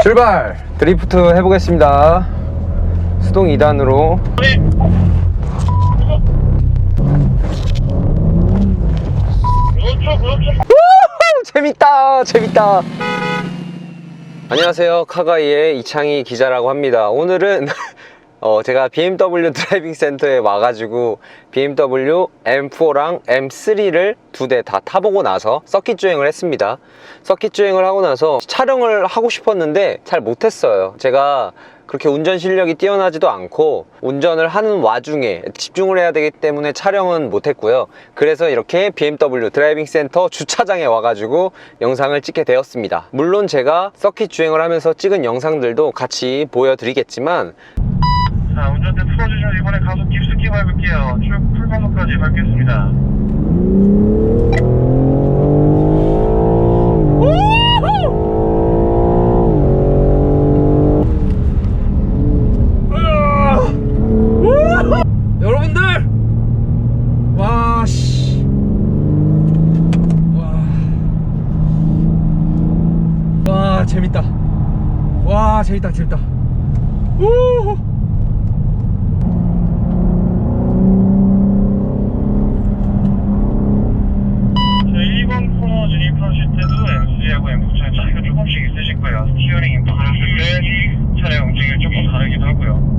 출발! 드리프트 해보겠습니다. 수동 2단으로. 재밌다 재밌다. 안녕하세요, 카가이의 이창희 기자라고 합니다. 오늘은 제가 BMW 드라이빙 센터에 와가지고 BMW M4랑 M3를 두 대 다 타보고 나서 서킷 주행을 했습니다. 서킷 주행을 하고 나서 촬영을 하고 싶었는데 잘 못했어요. 제가 그렇게 운전 실력이 뛰어나지도 않고 운전을 하는 와중에 집중을 해야 되기 때문에 촬영은 못했고요. 그래서 이렇게 BMW 드라이빙 센터 주차장에 와가지고 영상을 찍게 되었습니다. 물론 제가 서킷 주행을 하면서 찍은 영상들도 같이 보여드리겠지만, 자, 운전대 풀어주시면 이번에 가속 깊숙이 밟을게요. 쭉 풀가속까지 밟겠습니다. 여러분들! 와, 씨. 와, 재밌다. 와, 재밌다, 재밌다. 우! 자, 1번 코너 진입하실 때도 M3하고 M4차의 차이가 조금씩 있으실 거예요. 스티어링 인풋하실 때 차량 움직임이 조금 다르기도 하고요.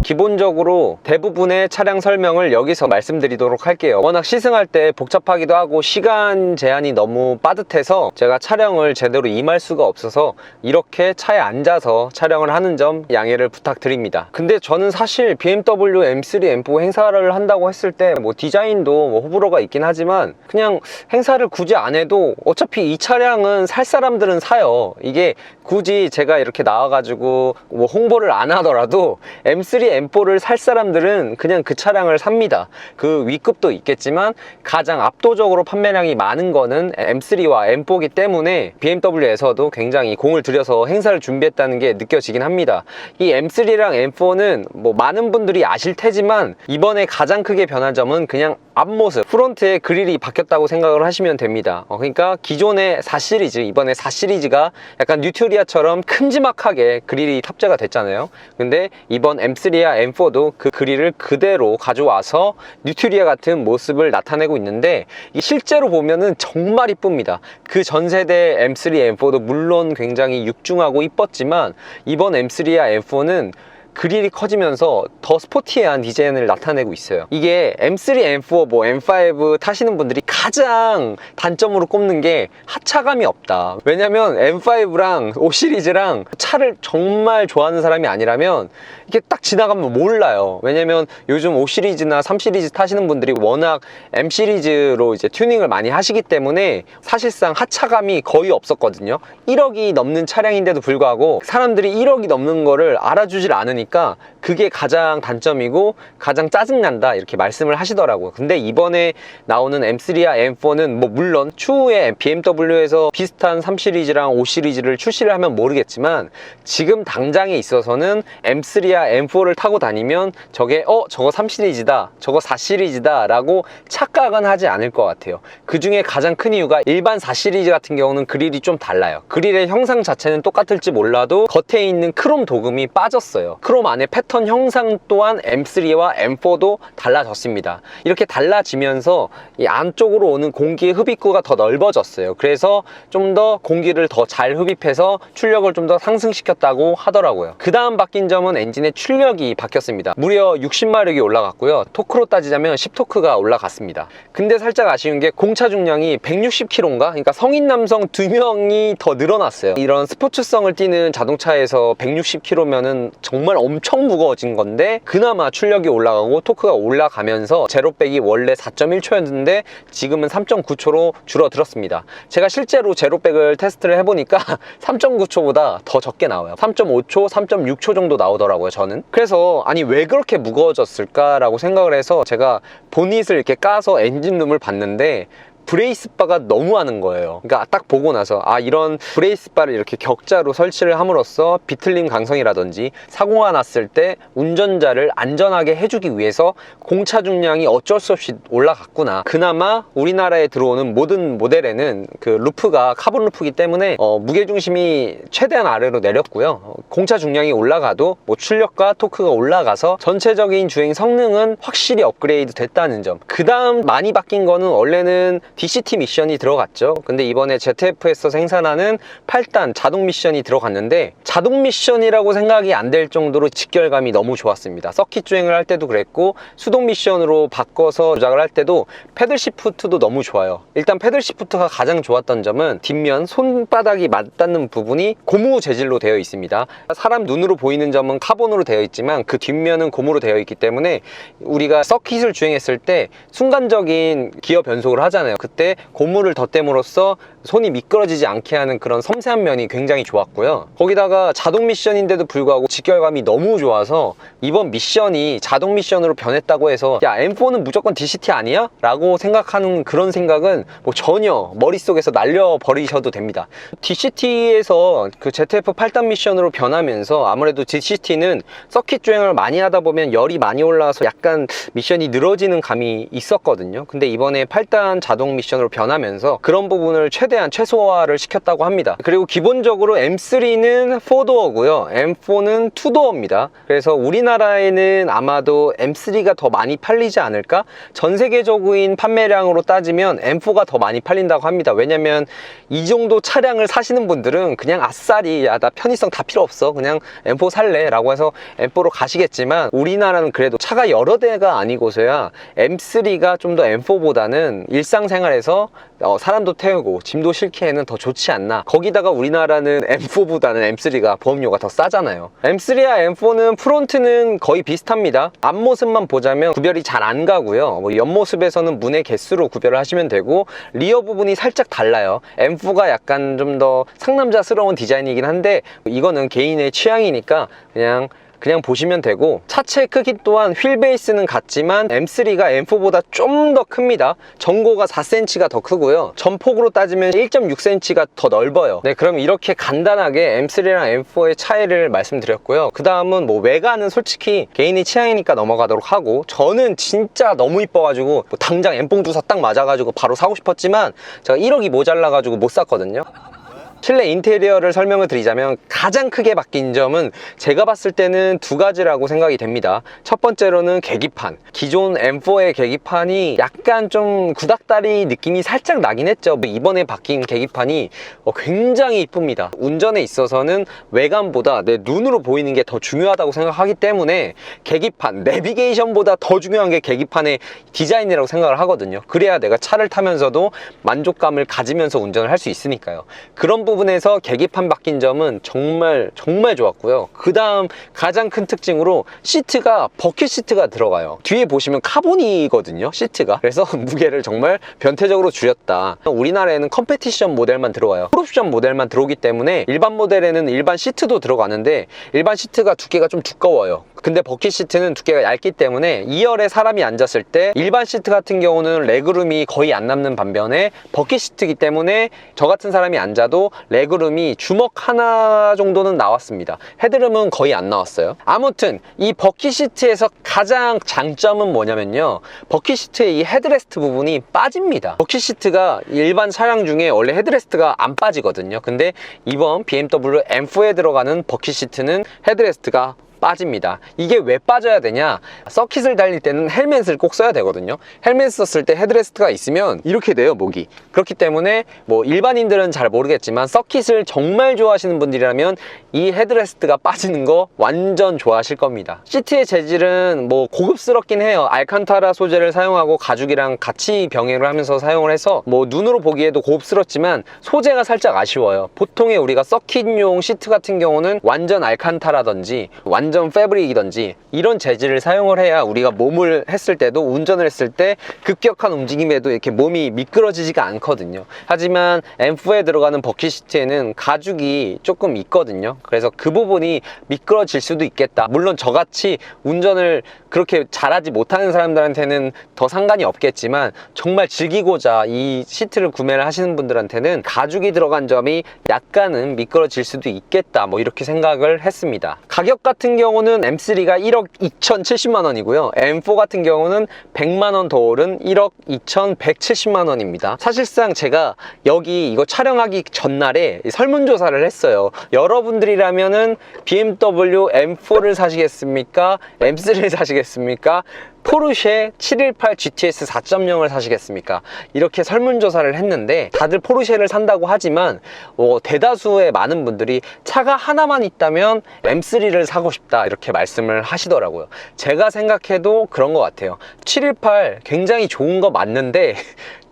기본적으로 대부분의 차량 설명을 여기서 말씀드리도록 할게요. 워낙 시승할 때 복잡하기도 하고 시간 제한이 너무 빠듯해서 제가 촬영을 제대로 임할 수가 없어서 이렇게 차에 앉아서 촬영을 하는 점 양해를 부탁드립니다. 근데 저는 사실 BMW M3, M4 행사를 한다고 했을 때 뭐 디자인도 뭐 호불호가 있긴 하지만 그냥 행사를 굳이 안 해도 어차피 이 차량은 살 사람들은 사요. 이게 굳이 제가 이렇게 나와가지고 뭐 홍보를 안 하더라도 M3, M4를 살 사람들은 그냥 그 차량을 삽니다. 그 위급도 있겠지만 가장 압도적으로 판매량이 많은 거는 M3와 M4이기 때문에 BMW에서도 굉장히 공을 들여서 행사를 준비했다는 게 느껴지긴 합니다. 이 M3랑 M4는 뭐 많은 분들이 아실 테지만 이번에 가장 크게 변한 점은 그냥 앞모습, 프론트에 그릴이 바뀌었다고 생각을 하시면 됩니다. 그러니까 기존의 4시리즈, 이번에 4시리즈가 약간 뉴트리아처럼 큼지막하게 그릴이 탑재가 됐잖아요. 근데 이번 M3와 M4도 그 그릴을 그대로 가져와서 뉴트리아 같은 모습을 나타내고 있는데 실제로 보면은 정말 이쁩니다. 그 전세대 M3, M4도 물론 굉장히 육중하고 이뻤지만 이번 M3와 M4는 그릴이 커지면서 더 스포티한 디자인을 나타내고 있어요. 이게 M3, M4, 뭐 M5 타시는 분들이 가장 단점으로 꼽는 게 하차감이 없다. 왜냐면 M5랑 5시리즈랑 차를 정말 좋아하는 사람이 아니라면 이게 딱 지나가면 몰라요. 왜냐면 요즘 5시리즈나 3시리즈 타시는 분들이 워낙 M시리즈로 이제 튜닝을 많이 하시기 때문에 사실상 하차감이 거의 없었거든요. 1억이 넘는 차량인데도 불구하고 사람들이 1억이 넘는 거를 알아주질 않으니까 그게 가장 단점이고 가장 짜증난다 이렇게 말씀을 하시더라고요. 근데 이번에 나오는 M3와 M4는 뭐 물론 추후에 BMW에서 비슷한 3시리즈랑 5시리즈를 출시를 하면 모르겠지만 지금 당장에 있어서는 M3와 M4를 타고 다니면 저게 저거 3시리즈다 저거 4시리즈다 라고 착각은 하지 않을 것 같아요. 그 중에 가장 큰 이유가 일반 4시리즈 같은 경우는 그릴이 좀 달라요. 그릴의 형상 자체는 똑같을지 몰라도 겉에 있는 크롬 도금이 빠졌어요. 크롬 안에 패턴 형상 또한 M3와 M4도 달라졌습니다. 이렇게 달라지면서 이 안쪽으로 오는 공기의 흡입구가 더 넓어졌어요. 그래서 좀 더 공기를 더 잘 흡입해서 출력을 좀 더 상승시켰다고 하더라고요. 그 다음 바뀐 점은 엔진의 출력이 바뀌었습니다. 무려 60마력이 올라갔고요. 토크로 따지자면 10토크가 올라갔습니다. 근데 살짝 아쉬운 게 공차 중량이 160kg인가? 그러니까 성인 남성 2명이 더 늘어났어요. 이런 스포츠성을 띠는 자동차에서 160kg면은 정말 엄청 무거워진 건데 그나마 출력이 올라가고 토크가 올라가면서 제로백이 원래 4.1초였는데 지금은 3.9초로 줄어들었습니다. 제가 실제로 제로백을 테스트를 해보니까 3.9초보다 더 적게 나와요. 3.5초, 3.6초 정도 나오더라고요, 저는. 그래서 아니 왜 그렇게 무거워졌을까 라고 생각을 해서 제가 보닛을 이렇게 까서 엔진룸을 봤는데 브레이스 바가 너무 하는 거예요. 그러니까 딱 보고 나서 이런 브레이스 바를 이렇게 격자로 설치를 함으로써 비틀림 강성이라든지 사고가 났을 때 운전자를 안전하게 해주기 위해서 공차 중량이 어쩔 수 없이 올라갔구나. 그나마 우리나라에 들어오는 모든 모델에는 그 루프가 카본 루프이기 때문에 무게중심이 최대한 아래로 내렸고요. 공차 중량이 올라가도 뭐 출력과 토크가 올라가서 전체적인 주행 성능은 확실히 업그레이드 됐다는 점. 그 다음 많이 바뀐 거는 원래는 DCT 미션이 들어갔죠. 근데 이번에 ZF-에서 생산하는 8단 자동 미션이 들어갔는데, 자동 미션이라고 생각이 안 될 정도로 직결감이 너무 좋았습니다. 서킷 주행을 할 때도 그랬고, 수동 미션으로 바꿔서 조작을 할 때도 패들 시프트도 너무 좋아요. 일단 패들 시프트가 가장 좋았던 점은 뒷면 손바닥이 맞닿는 부분이 고무 재질로 되어 있습니다. 사람 눈으로 보이는 점은 카본으로 되어 있지만 그 뒷면은 고무로 되어 있기 때문에 우리가 서킷을 주행했을 때 순간적인 기어 변속을 하잖아요. 그때 고무를 덧댐으로써 손이 미끄러지지 않게 하는 그런 섬세한 면이 굉장히 좋았고요. 거기다가 자동 미션인데도 불구하고 직결감이 너무 좋아서 이번 미션이 자동 미션으로 변했다고 해서 야, M4는 무조건 DCT 아니야? 라고 생각하는 그런 생각은 뭐 전혀 머릿속에서 날려버리셔도 됩니다. DCT에서 그 ZF 8단 미션으로 변하면서 아무래도 DCT는 서킷 주행을 많이 하다 보면 열이 많이 올라와서 약간 미션이 늘어지는 감이 있었거든요. 근데 이번에 8단 자동 미션으로 변하면서 그런 부분을 최소화를 시켰다고 합니다. 그리고 기본적으로 M3는 4도어고요. M4는 2도어입니다. 그래서 우리나라에는 아마도 M3가 더 많이 팔리지 않을까? 전 세계적인 판매량으로 따지면 M4가 더 많이 팔린다고 합니다. 왜냐면 이 정도 차량을 사시는 분들은 그냥 아싸리 야, 나 편의성 다 필요 없어. 그냥 M4 살래 라고 해서 M4로 가시겠지만, 우리나라는 그래도 차가 여러 대가 아니고서야 M3가 좀 더 M4보다는 일상생활에서 사람도 태우고 짐도 실기에는 더 좋지 않나. 거기다가 우리나라는 M4보다는 M3가 보험료가 더 싸잖아요. M3와 M4는 프론트는 거의 비슷합니다. 앞모습만 보자면 구별이 잘 안 가고요. 뭐 옆모습에서는 문의 개수로 구별을 하시면 되고, 리어 부분이 살짝 달라요. M4가 약간 좀 더 상남자스러운 디자인이긴 한데 이거는 개인의 취향이니까 그냥 보시면 되고, 차체 크기 또한 휠 베이스는 같지만 M3가 M4보다 좀 더 큽니다. 전고가 4cm가 더 크고요. 전폭으로 따지면 1.6cm가 더 넓어요. 네, 그럼 이렇게 간단하게 M3랑 M4의 차이를 말씀드렸고요. 그 다음은 뭐 외관은 솔직히 개인의 취향이니까 넘어가도록 하고, 저는 진짜 너무 이뻐가지고 뭐 당장 엠뽕 주사 딱 맞아가지고 바로 사고 싶었지만 제가 1억이 모자라가지고 못 샀거든요. 실내 인테리어를 설명을 드리자면 가장 크게 바뀐 점은 제가 봤을 때는 두 가지라고 생각이 됩니다. 첫 번째로는 계기판. 기존 M4의 계기판이 약간 좀 구닥다리 느낌이 살짝 나긴 했죠. 이번에 바뀐 계기판이 굉장히 이쁩니다. 운전에 있어서는 외관보다 내 눈으로 보이는 게 더 중요하다고 생각하기 때문에 계기판, 내비게이션보다 더 중요한 게 계기판의 디자인이라고 생각을 하거든요. 그래야 내가 차를 타면서도 만족감을 가지면서 운전을 할 수 있으니까요. 그런 부분에서 계기판 바뀐 점은 정말 좋았고요. 그 다음 가장 큰 특징으로 시트가 버킷 시트가 들어가요. 뒤에 보시면 카본이거든요, 시트가. 그래서 무게를 정말 변태적으로 줄였다. 우리나라에는 컴페티션 모델만 들어와요. 풀옵션 모델만 들어오기 때문에 일반 모델에는 일반 시트도 들어가는데 일반 시트가 두께가 좀 두꺼워요. 근데 버킷 시트는 두께가 얇기 때문에 2열에 사람이 앉았을 때 일반 시트 같은 경우는 레그룸이 거의 안 남는 반면에 버킷 시트이기 때문에 저 같은 사람이 앉아도 레그룸이 주먹 하나 정도는 나왔습니다. 헤드룸은 거의 안 나왔어요. 아무튼 이 버킷 시트에서 가장 장점은 뭐냐면요, 버킷 시트의 이 헤드레스트 부분이 빠집니다. 버킷 시트가 일반 차량 중에 원래 헤드레스트가 안 빠지거든요. 근데 이번 BMW M4에 들어가는 버킷 시트는 헤드레스트가 빠집니다. 이게 왜 빠져야 되냐? 서킷을 달릴 때는 헬멧을 꼭 써야 되거든요. 헬멧 썼을 때 헤드레스트가 있으면 이렇게 돼요, 목이. 그렇기 때문에 뭐 일반인들은 잘 모르겠지만 서킷을 정말 좋아하시는 분들이라면 이 헤드레스트가 빠지는 거 완전 좋아하실 겁니다. 시트의 재질은 뭐 고급스럽긴 해요. 알칸타라 소재를 사용하고 가죽이랑 같이 병행을 하면서 사용을 해서 뭐 눈으로 보기에도 고급스럽지만 소재가 살짝 아쉬워요. 보통의 우리가 서킷용 시트 같은 경우는 완전 알칸타라든지 완전 완전 패브릭이든지 이런 재질을 사용을 해야 우리가 몸을 했을 때도, 운전을 했을 때 급격한 움직임에도 이렇게 몸이 미끄러지지가 않거든요. 하지만 M4에 들어가는 버킷 시트에는 가죽이 조금 있거든요. 그래서 그 부분이 미끄러질 수도 있겠다. 물론 저같이 운전을 그렇게 잘하지 못하는 사람들한테는 더 상관이 없겠지만, 정말 즐기고자 이 시트를 구매를 하시는 분들한테는 가죽이 들어간 점이 약간은 미끄러질 수도 있겠다, 뭐 이렇게 생각을 했습니다. 가격 같은 경우는 M3가 1억 2,070만 원이고요. M4 같은 경우는 100만 원 더 오른 1억 2,170만 원입니다. 사실상 제가 여기 이거 촬영하기 전날에 설문조사를 했어요. 여러분들이라면은 BMW M4를 사시겠습니까? M3를 사시겠습니까? 포르쉐 718 GTS 4.0을 사시겠습니까? 이렇게 설문조사를 했는데 다들 포르쉐를 산다고 하지만 대다수의 많은 분들이 차가 하나만 있다면 M3를 사고 싶다, 이렇게 말씀을 하시더라고요. 제가 생각해도 그런 것 같아요. 718 굉장히 좋은 거 맞는데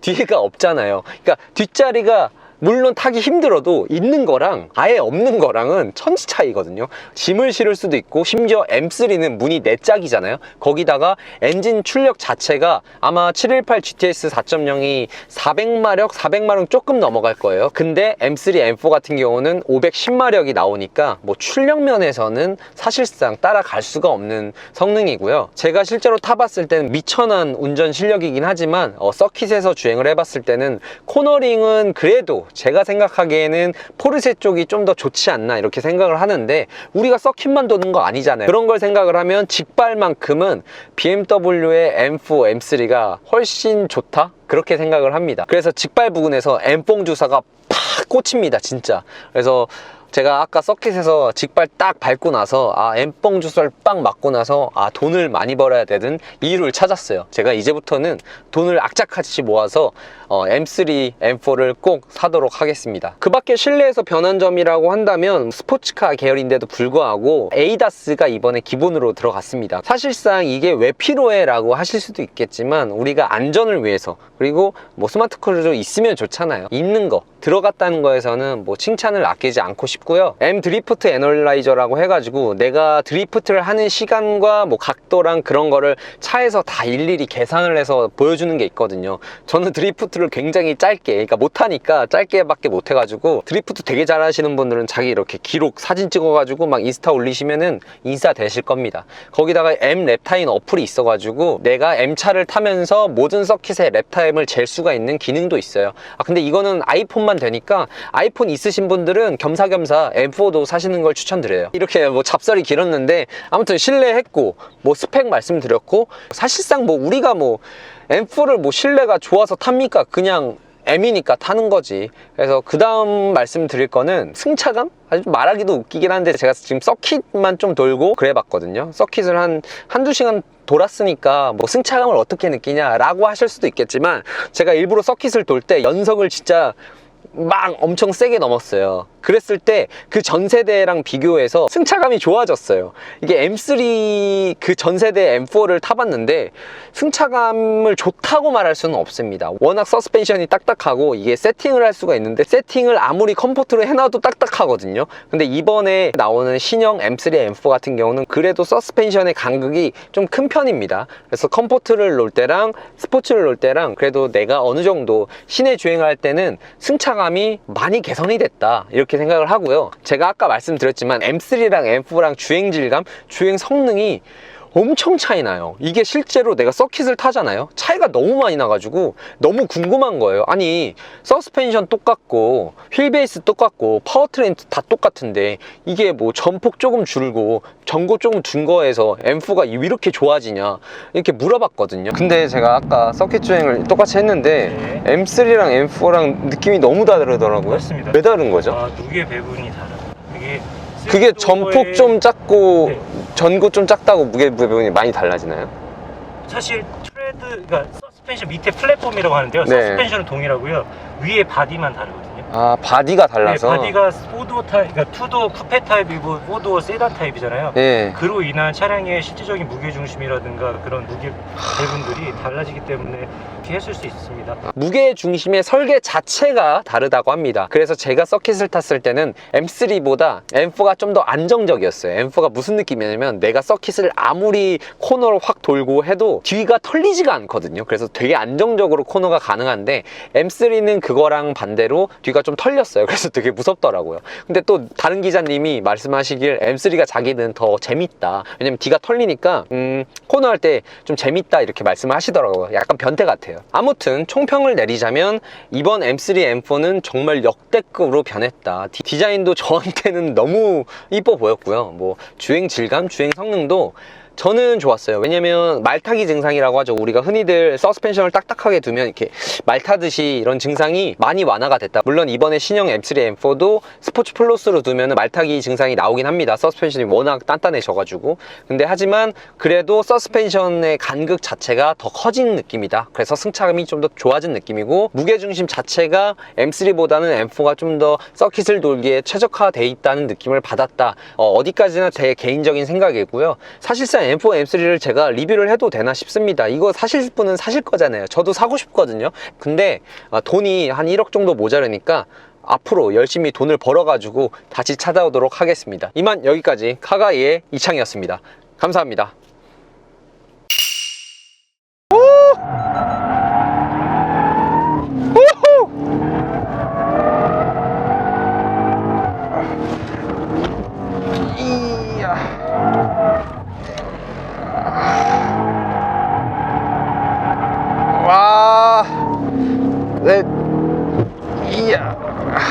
뒤가 없잖아요. 그러니까 뒷자리가 물론 타기 힘들어도 있는 거랑 아예 없는 거랑은 천지 차이거든요. 짐을 실을 수도 있고, 심지어 M3는 문이 4짝이잖아요. 거기다가 엔진 출력 자체가 아마 718 GTS 4.0이 400마력 조금 넘어갈 거예요. 근데 M3, M4 같은 경우는 510마력이 나오니까 뭐 출력 면에서는 사실상 따라갈 수가 없는 성능이고요. 제가 실제로 타봤을 때는 미천한 운전 실력이긴 하지만 서킷에서 주행을 해봤을 때는 코너링은 그래도 제가 생각하기에는 포르쉐 쪽이 좀 더 좋지 않나, 이렇게 생각을 하는데, 우리가 서킷만 도는 거 아니잖아요. 그런 걸 생각을 하면 직발만큼은 BMW의 M4, M3가 훨씬 좋다, 그렇게 생각을 합니다. 그래서 직발 부근에서 M뽕 주사가 팍 꽂힙니다, 진짜. 그래서 제가 아까 서킷에서 직발 딱 밟고 나서 M뽕 주사를 빡 맞고 나서 돈을 많이 벌어야 되는 이유를 찾았어요. 제가 이제부터는 돈을 악착같이 모아서 M3, M4를 꼭 사도록 하겠습니다. 그 밖에 실내에서 변한 점이라고 한다면 스포츠카 계열인데도 불구하고 ADAS가 이번에 기본으로 들어갔습니다. 사실상 이게 왜 필요해? 라고 하실 수도 있겠지만, 우리가 안전을 위해서, 그리고 뭐 스마트 크루즈 있으면 좋잖아요. 있는 거 들어갔다는 거에서는 뭐 칭찬을 아끼지 않고 싶고요. M 드리프트 애널라이저라고 해가지고 내가 드리프트를 하는 시간과 뭐 각도랑 그런 거를 차에서 다 일일이 계산을 해서 보여주는 게 있거든요. 저는 드리프트를 굉장히 짧게, 그러니까 못하니까 짧게밖에 못해가지고, 드리프트 되게 잘하시는 분들은 자기 이렇게 기록 사진 찍어가지고 막 인스타 올리시면은 인싸 되실 겁니다. 거기다가 M 랩타임 어플이 있어가지고 내가 M차를 타면서 모든 서킷의 랩타임을 잴 수가 있는 기능도 있어요. 근데 이거는 아이폰만 되니까 아이폰 있으신 분들은 겸사겸사 M4도 사시는 걸 추천드려요. 이렇게 뭐 잡설이 길었는데, 아무튼 실내 했고, 뭐 스펙 말씀드렸고, 사실상 뭐 우리가 뭐 M4를 뭐 실내가 좋아서 탑니까? 그냥 M이니까 타는 거지. 그래서 그 다음 말씀드릴 거는 승차감? 아주 말하기도 웃기긴 한데, 제가 지금 서킷만 좀 돌고 그래 봤거든요. 서킷을 한두 시간 돌았으니까 뭐 승차감을 어떻게 느끼냐 라고 하실 수도 있겠지만, 제가 일부러 서킷을 돌 때 연석을 진짜 막 엄청 세게 넘었어요. 그랬을 때 그 전세대랑 비교해서 승차감이 좋아졌어요. 이게 M3 그 전세대 M4를 타봤는데 승차감을 좋다고 말할 수는 없습니다. 워낙 서스펜션이 딱딱하고, 이게 세팅을 할 수가 있는데 세팅을 아무리 컴포트로 해놔도 딱딱하거든요. 근데 이번에 나오는 신형 M3, M4 같은 경우는 그래도 서스펜션의 간극이 좀 큰 편입니다. 그래서 컴포트를 놓을 때랑 스포츠를 놓을 때랑 그래도 내가 어느 정도 시내 주행을 할 때는 승차감이 많이 개선이 됐다, 이렇게 생각을 하고요. 제가 아까 말씀드렸지만 M3랑 M4랑 주행 질감, 주행 성능이 엄청 차이 나요. 이게 실제로 내가 서킷을 타잖아요. 차이가 너무 많이 나가지고 너무 궁금한 거예요. 아니, 서스펜션 똑같고 휠베이스 똑같고 파워트레인 다 똑같은데 이게 뭐 전폭 조금 줄고 전고 조금 준 거에서 M4가 이렇게 좋아지냐, 이렇게 물어봤거든요. 근데 제가 아까 서킷 주행을 똑같이 했는데 M3랑 M4랑 느낌이 너무 다르더라고요. 맞습니다. 왜 다른 거죠? 무게 배분이 다르다. 그게 전폭 좀 작고 네. 전고 좀 작다고 무게 부분이 많이 달라지나요? 사실 트레드, 그러니까 서스펜션 밑에 플랫폼이라고 하는데요. 네. 서스펜션은 동일하고요. 위에 바디만 다르거든요. 아, 바디가 달라서. 네, 바디가 4도어 타입, 그러니까 2도어 쿠페 타입이고 4도어 세단 타입이잖아요. 예. 그로 인한 차량의 실질적인 무게중심이라든가 그런 무게 배분들이 달라지기 때문에 이렇게 했을 수 있습니다. 무게 중심의 설계 자체가 다르다고 합니다. 그래서 제가 서킷을 탔을 때는 M3보다 M4가 좀 더 안정적이었어요. M4가 무슨 느낌이냐면 내가 서킷을 아무리 코너를 확 돌고 해도 뒤가 털리지가 않거든요. 그래서 되게 안정적으로 코너가 가능한데 M3는 그거랑 반대로 뒤가 좀 털렸어요. 그래서 되게 무섭더라고요. 근데 또 다른 기자님이 말씀하시길 M3가 자기는 더 재밌다. 왜냐면 뒤가 털리니까 코너 할 때 좀 재밌다 이렇게 말씀을 하시더라고요. 약간 변태 같아요. 아무튼 총평을 내리자면 이번 M3, M4는 정말 역대급으로 변했다. 디자인도 저한테는 너무 이뻐 보였고요. 뭐 주행 질감, 주행 성능도 저는 좋았어요. 왜냐면 말타기 증상이라고 하죠. 우리가 흔히들 서스펜션을 딱딱하게 두면 이렇게 말타듯이 이런 증상이 많이 완화가 됐다. 물론 이번에 신형 M3, M4도 스포츠 플러스로 두면 말타기 증상이 나오긴 합니다. 서스펜션이 워낙 단단해져가지고. 근데 하지만 그래도 서스펜션의 간극 자체가 더 커진 느낌이다. 그래서 승차감이 좀 더 좋아진 느낌이고, 무게중심 자체가 M3보다는 M4가 좀 더 서킷을 돌기에 최적화되어 있다는 느낌을 받았다. 어디까지나 제 개인적인 생각이고요. 사실상 M4, M3를 제가 리뷰를 해도 되나 싶습니다. 이거 사실 분은 사실 거잖아요. 저도 사고 싶거든요. 근데 돈이 한 1억 정도 모자르니까 앞으로 열심히 돈을 벌어가지고 다시 찾아오도록 하겠습니다. 이만 여기까지 카가이의 이창이었습니다. 감사합니다. 와, 네, 이야,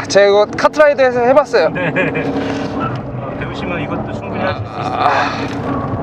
제가 이거 카트라이더에서 해봤어요. 네. 배우시면 이것도 충분히 하실 수 있습니다.